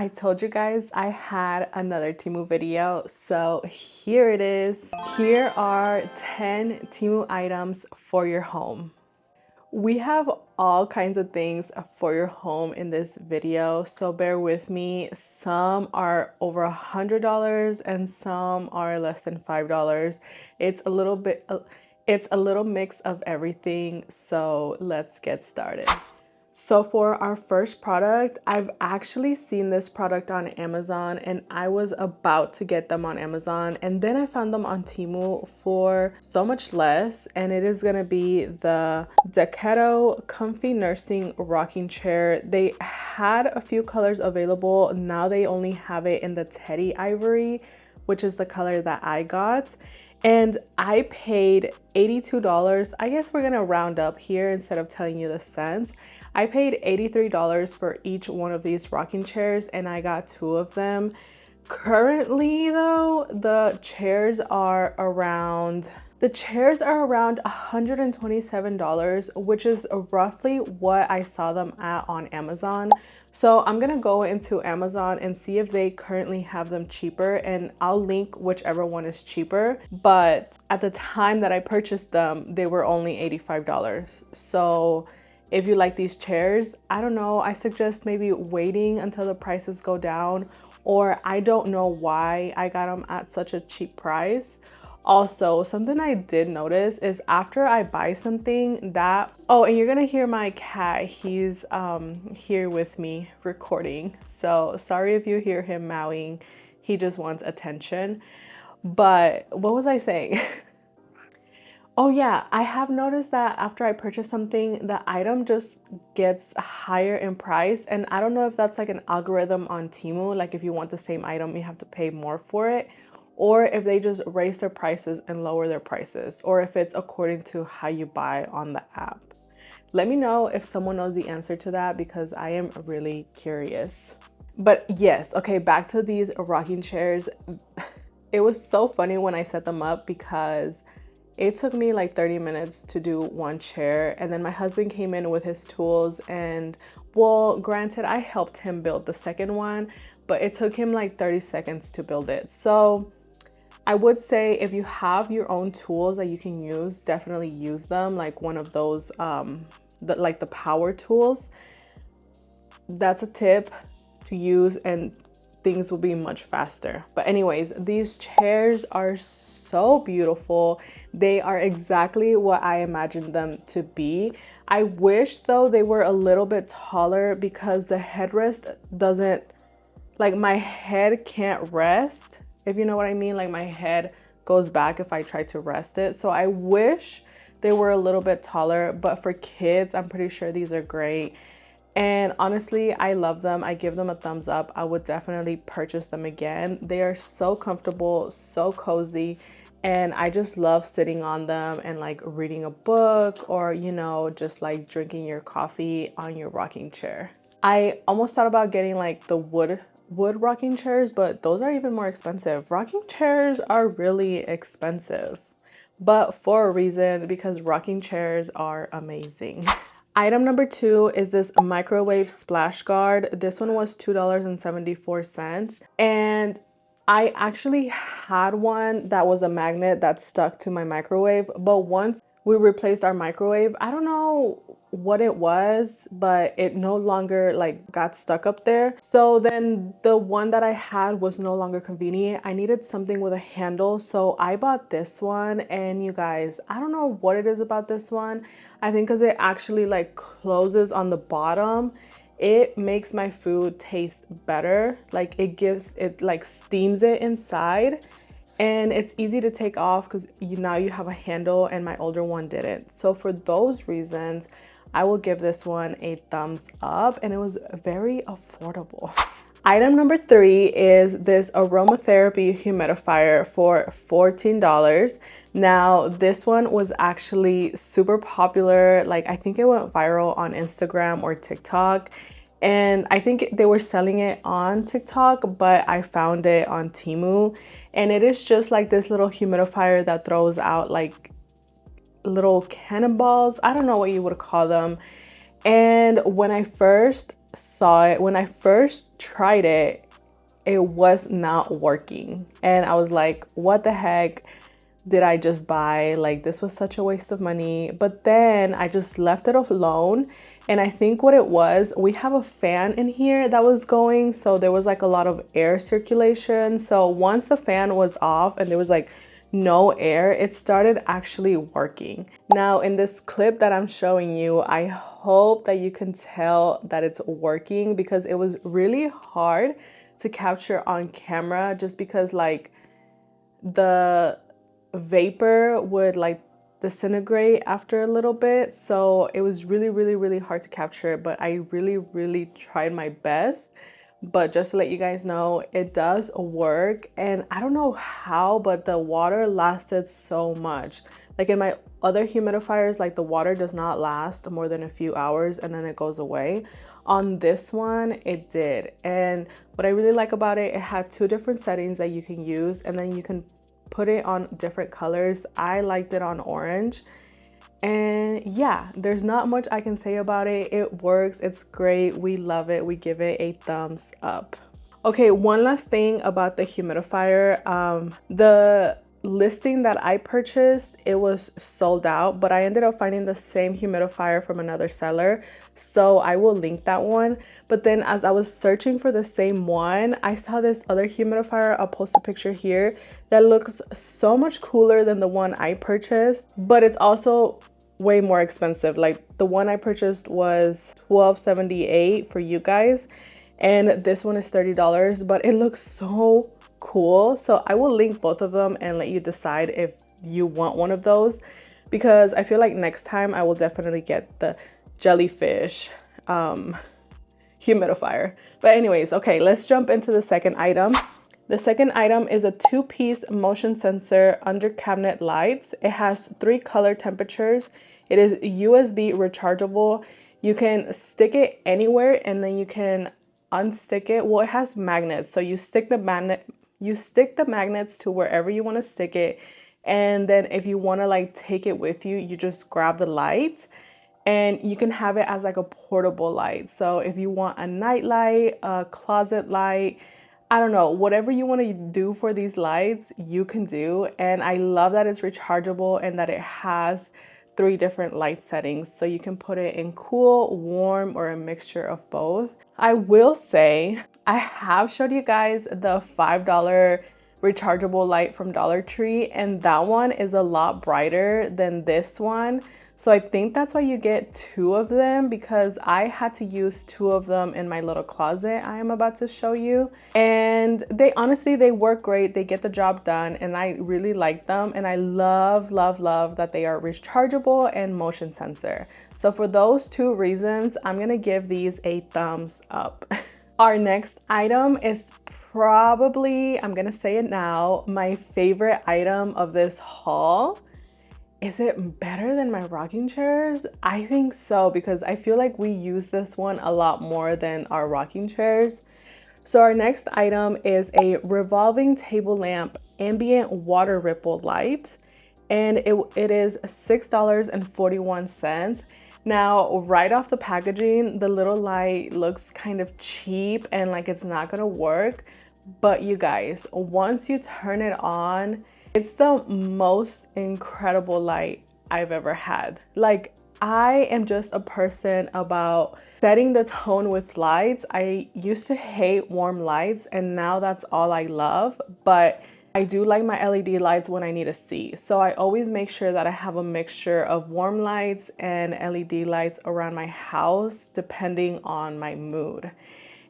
I told you guys I had another Temu video, so here it is. Here are 10 Temu items for your home. We have all kinds of things for your home in this video, so bear with me. Some are over $100 and some are less than $5. It's a little mix of everything, so let's get started. So for our first product, I've actually seen this product on Amazon and I was about to get them on Amazon, and then I found them on Temu for so much less, and it is gonna be the Decado Comfy Nursing Rocking Chair. They had a few colors available. Now they only have it in the Teddy Ivory, which is the color that I got. And I paid $82. I guess we're gonna round up here instead of telling you the cents. I paid $83 for each one of these rocking chairs and I got 2 of them. Currently though, the chairs are around $127, which is roughly what I saw them at on Amazon. So I'm gonna go into Amazon and see if they currently have them cheaper, and I'll link whichever one is cheaper. But at the time that I purchased them, they were only $85. So if you like these chairs, I don't know, I suggest maybe waiting until the prices go down, or I don't know why I got them at such a cheap price. Also, something I did notice is after I buy something that, oh, and you're gonna hear my cat, he's here with me recording. So sorry if you hear him meowing, he just wants attention. But what was I saying? Oh yeah, I have noticed that after I purchase something, the item just gets higher in price. And I don't know if that's like an algorithm on Temu, like if you want the same item, you have to pay more for it, or if they just raise their prices and lower their prices, or if it's according to how you buy on the app. Let me know if someone knows the answer to that because I am really curious. But yes, okay, back to these rocking chairs. It was so funny when I set them up because it took me like 30 minutes to do one chair, and then my husband came in with his tools, and well, granted, I helped him build the second one, but it took him like 30 seconds to build it. So I would say if you have your own tools that you can use, definitely use them, like one of those, like the power tools. That's a tip to use and things will be much faster. But anyways, these chairs are so beautiful. They are exactly what I imagined them to be. I wish though they were a little bit taller because the headrest doesn't, like my head can't rest, if you know what I mean. Like my head goes back if I try to rest it. So I wish they were a little bit taller, but for kids, I'm pretty sure these are great. And honestly, I love them. I give them a thumbs up. I would definitely purchase them again. They are so comfortable, so cozy, and I just love sitting on them and like reading a book, or you know, just like drinking your coffee on your rocking chair. I almost thought about getting like the wood rocking chairs, but those are even more expensive. Rocking chairs are really expensive, but for a reason, because rocking chairs are amazing. Item number 2 is this microwave splash guard. This one was $2.74, and I actually had one that was a magnet that stuck to my microwave, but once we replaced our microwave, I don't know what it was, but it no longer like got stuck up there. So then the one that I had was no longer convenient. I needed something with a handle, so I bought this one. And you guys, I don't know what it is about this one. I think because it actually like closes on the bottom, it makes my food taste better. Like it like steams it inside, and it's easy to take off because now you have a handle, and my older one didn't. So for those reasons, I will give this one a thumbs up, and it was very affordable. Item number 3 is this Aromatherapy humidifier for $14. Now, this one was actually super popular. Like, I think it went viral on Instagram or TikTok. And I think they were selling it on TikTok, but I found it on Temu. And it is just like this little humidifier that throws out like little cannonballs. I don't know what you would call them. And when I first saw it, when I first tried it, it was not working. And I was like, what the heck did I just buy? Like, this was such a waste of money. But then I just left it alone. And I think what it was, we have a fan in here that was going. So there was like a lot of air circulation. So once the fan was off and there was like no air, it started actually working. Now in this clip that I'm showing you, I hope that you can tell that it's working, because it was really hard to capture on camera just because like the vapor would like disintegrate after a little bit. So it was really hard to capture, but I really tried my best. But just to let you guys know, it does work. And I don't know how, but the water lasted so much. Like in my other humidifiers, like the water does not last more than a few hours and then it goes away. On this one, it did. And what I really like about it, it had 2 different settings that you can use, and then you can put it on different colors. I liked it on orange. And yeah, there's not much I can say about it. It works, it's great, we love it, we give it a thumbs up. Okay, one last thing about the humidifier. The listing that I purchased, it was sold out, but I ended up finding the same humidifier from another seller, so I will link that one. But then as I was searching for the same one, I saw this other humidifier. I'll post a picture here, that looks so much cooler than the one I purchased, but it's also way more expensive. Like the one I purchased was $12.78 for you guys, and this one is $30, but it looks so cool. So I will link both of them and let you decide if you want one of those, because I feel like next time I will definitely get the Jellyfish humidifier. But anyways, okay, let's jump into the second item. The second item is a 2-piece motion sensor under cabinet lights. It has 3 color temperatures. It is USB rechargeable. You can stick it anywhere and then you can unstick it. Well, it has magnets, so you stick the magnets to wherever you want to stick it, and then if you want to like take it with you, you just grab the light, and you can have it as like a portable light. So if you want a night light, a closet light, I don't know, whatever you want to do for these lights, you can do. And I love that it's rechargeable and that it has 3 different light settings. So you can put it in cool, warm, or a mixture of both. I will say, I have showed you guys the $5 rechargeable light from Dollar Tree, and that one is a lot brighter than this one. So I think that's why you get 2 of them, because I had to use 2 of them in my little closet I am about to show you. And they honestly, they work great. They get the job done, and I really like them. And I love that they are rechargeable and motion sensor. So for those 2 reasons, I'm gonna give these a thumbs up. Our next item is probably, I'm gonna say it now, my favorite item of this haul. Is it better than my rocking chairs? I think so, because I feel like we use this one a lot more than our rocking chairs. So our next item is a revolving table lamp ambient water ripple light, and it is $6.41. Now, right off the packaging, the little light looks kind of cheap and like it's not gonna work, but you guys, once you turn it on, it's the most incredible light I've ever had. Like, I am just a person about setting the tone with lights. I used to hate warm lights, and now that's all I love. But I do like my LED lights when I need to see. So I always make sure that I have a mixture of warm lights and LED lights around my house, depending on my mood.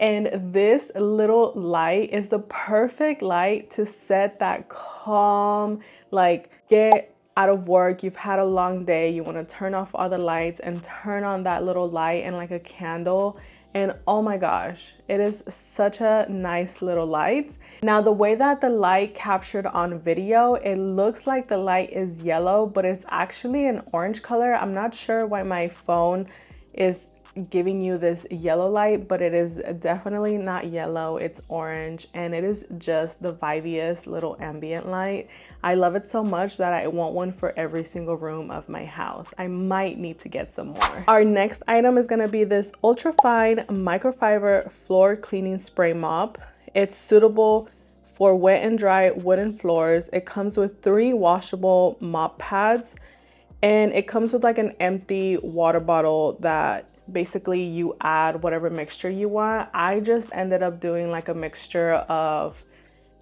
And this little light is the perfect light to set that calm, like get out of work, you've had a long day, you want to turn off all the lights and turn on that little light and like a candle. And oh my gosh, it is such a nice little light. Now, the way that the light captured on video, it looks like the light is yellow, but it's actually an orange color. I'm not sure why my phone is giving you this yellow light, but it is definitely not yellow, it's orange, and it is just the vibiest little ambient light. I love it so much that I want one for every single room of my house. I might need to get some more. Our next item is gonna be this ultra fine microfiber floor cleaning spray mop. It's suitable for wet and dry wooden floors. It comes with 3 washable mop pads, and it comes with like an empty water bottle that basically you add whatever mixture you want. I just ended up doing like a mixture of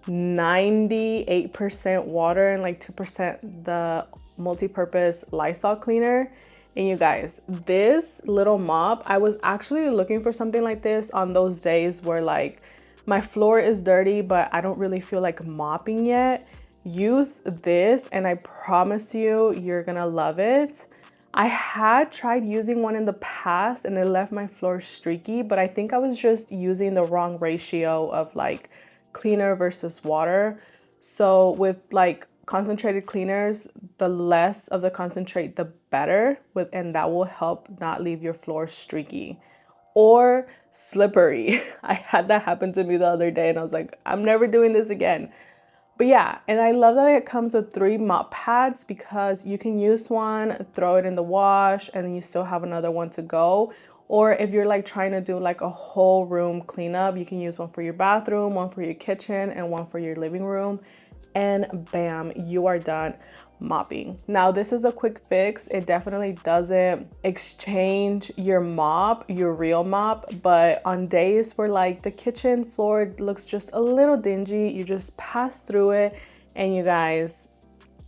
98% water and like 2% the multi-purpose Lysol cleaner. And you guys, this little mop, I was actually looking for something like this on those days where like my floor is dirty, but I don't really feel like mopping yet. Use this and I promise you, you're gonna love it. I had tried using one in the past and it left my floor streaky, but I think I was just using the wrong ratio of like cleaner versus water. So with like concentrated cleaners, the less of the concentrate, the better, and that will help not leave your floor streaky or slippery. I had that happen to me the other day and I was like, I'm never doing this again. But yeah, and I love that it comes with 3 mop pads because you can use one, throw it in the wash, and then you still have another one to go. Or if you're like trying to do like a whole room cleanup, you can use one for your bathroom, one for your kitchen, and one for your living room. And bam, you are done mopping. Now this is a quick fix. It definitely doesn't exchange your mop, your real mop, but on days where like the kitchen floor looks just a little dingy, you just pass through it. And you guys,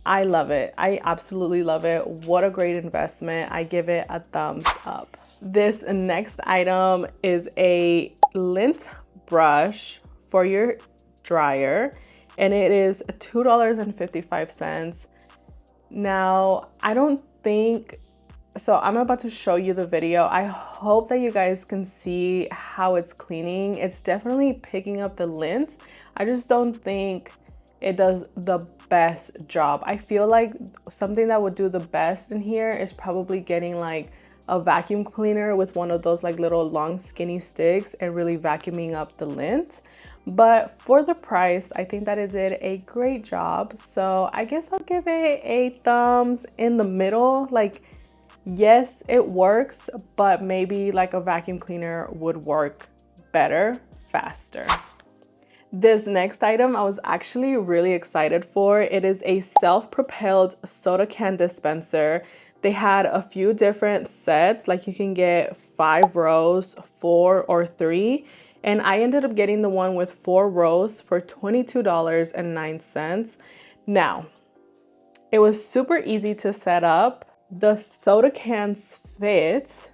I love it. I absolutely love it. What a great investment. I give it a thumbs up. This next item is a lint brush for your dryer, and it is $2.55. Now, I don't think, so I'm about to show you the video. I hope that you guys can see how it's cleaning. It's definitely picking up the lint. I just don't think it does the best job. I feel like something that would do the best in here is probably getting like a vacuum cleaner with one of those like little long skinny sticks and really vacuuming up the lint. But for the price, I think that it did a great job. So I guess I'll give it a thumbs in the middle. Like, yes, it works, but maybe like a vacuum cleaner would work better, faster. This next item I was actually really excited for. It is a self-propelled soda can dispenser. They had a few different sets, like you can get 5 rows, 4 or 3. And I ended up getting the one with 4 rows for $22.09. Now, it was super easy to set up. The soda cans fit,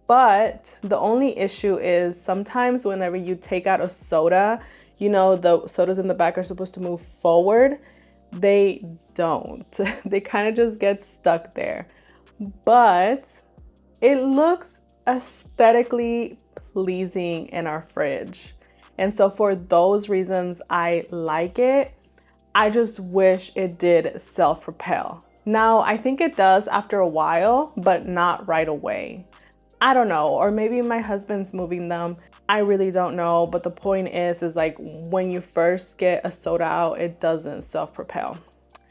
but the only issue is sometimes whenever you take out a soda, you know, the sodas in the back are supposed to move forward. They don't. They kind of just get stuck there. But it looks aesthetically pleasing in our fridge. And so for those reasons, I like it. I just wish it did self-propel. Now, I think it does after a while, but not right away. I don't know, or maybe my husband's moving them. I really don't know, but the point is like when you first get a soda out, it doesn't self-propel.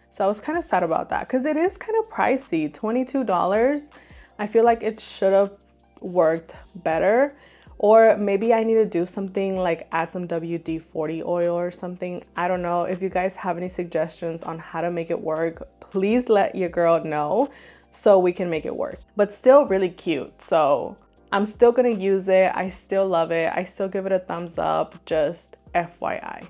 So I was kind of sad about that because it is kind of pricey, $22. I feel like it should have worked better. Or maybe I need to do something like add some WD-40 oil or something. I don't know. If you guys have any suggestions on how to make it work, please let your girl know so we can make it work. But still really cute. So I'm still gonna use it. I still love it. I still give it a thumbs up, just FYI.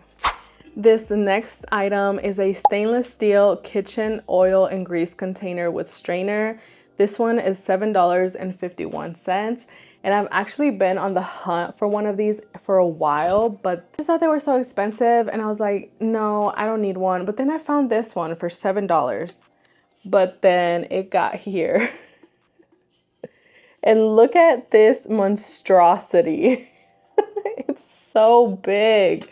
This next item is a stainless steel kitchen oil and grease container with strainer. This one is $7.51. And I've actually been on the hunt for one of these for a while, but I just thought they were so expensive and I was like, no, I don't need one. But then I found this one for $7, but then it got here. And look at this monstrosity. It's so big.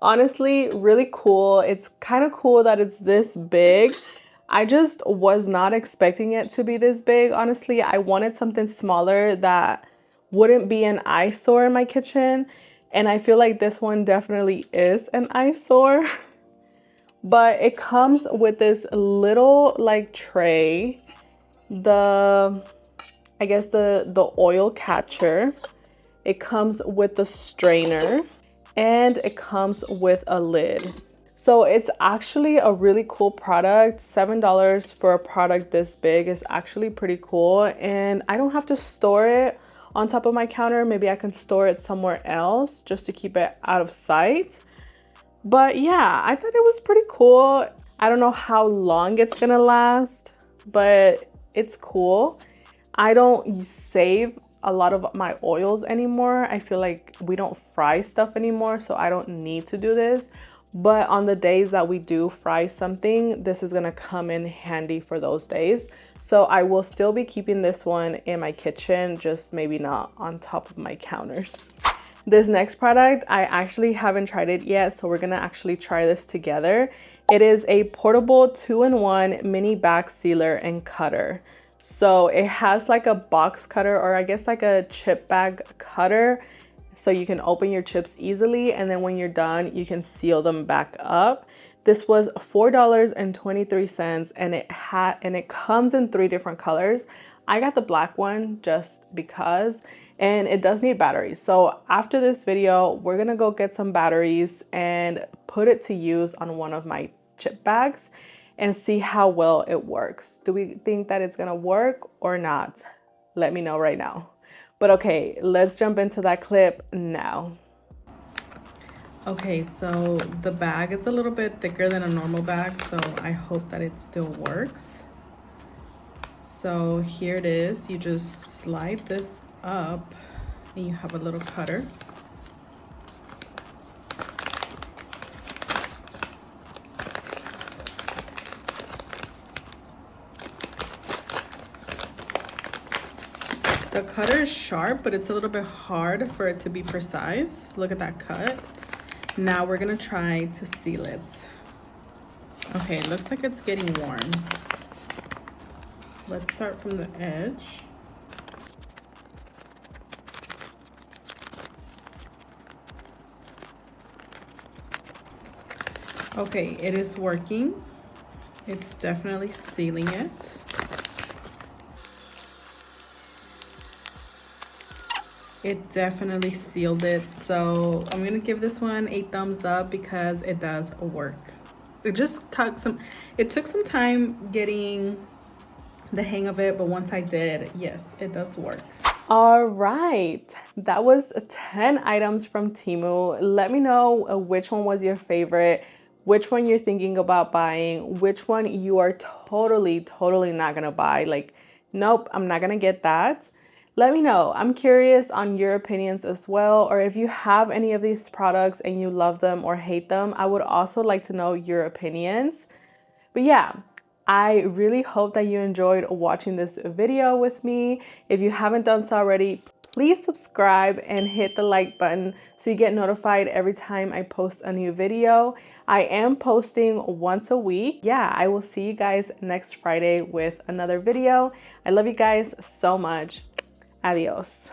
Honestly, really cool. It's kind of cool that it's this big. I just was not expecting it to be this big. Honestly, I wanted something smaller that wouldn't be an eyesore in my kitchen. And I feel like this one definitely is an eyesore. But it comes with this little like tray, I guess the oil catcher. It comes with the strainer, and it comes with a lid. So it's actually a really cool product. $7 for a product this big is actually pretty cool. And I don't have to store it on top of my counter. Maybe I can store it somewhere else just to keep it out of sight. But yeah, I thought it was pretty cool. I don't know how long it's gonna last, but it's cool. I don't save a lot of my oils anymore. I feel like we don't fry stuff anymore, so I don't need to do this. But on the days that we do fry something, this is gonna come in handy for those days. So I will still be keeping this one in my kitchen, just maybe not on top of my counters. This next product, I actually haven't tried it yet, so we're gonna actually try this together. It is a portable 2-in-1 mini bag sealer and cutter. So it has like a box cutter, or I guess like a chip bag cutter, so you can open your chips easily, and then when you're done, you can seal them back up. This was $4.23, and it comes in 3 different colors. I got the black one just because, and it does need batteries. So after this video, we're gonna go get some batteries and put it to use on one of my chip bags and see how well it works. Do we think that it's gonna work or not? Let me know right now. But okay, let's jump into that clip now. Okay, so the bag is a little bit thicker than a normal bag, so I hope that it still works. So here it is. You just slide this up and you have a little cutter. The cutter is sharp, but it's a little bit hard for it to be precise. Look at that cut. Now we're gonna try to seal it. Okay, it looks like it's getting warm. Let's start from the edge. Okay, it is working. It's definitely sealing it. It definitely sealed it. So I'm gonna give this one a thumbs up because it does work. It took some time getting the hang of it, but once I did, yes, it does work. All right, that was 10 items from Temu. Let me know which one was your favorite, which one you're thinking about buying, which one you are totally not gonna buy. Like, nope, I'm not gonna get that. Let me know. I'm curious on your opinions as well, or if you have any of these products and you love them or hate them. I would also like to know your opinions. But yeah, I really hope that you enjoyed watching this video with me. If you haven't done so already, please subscribe and hit the like button so you get notified every time I post a new video. I am posting once a week. Yeah, I will see you guys next Friday with another video. I love you guys so much. Adios.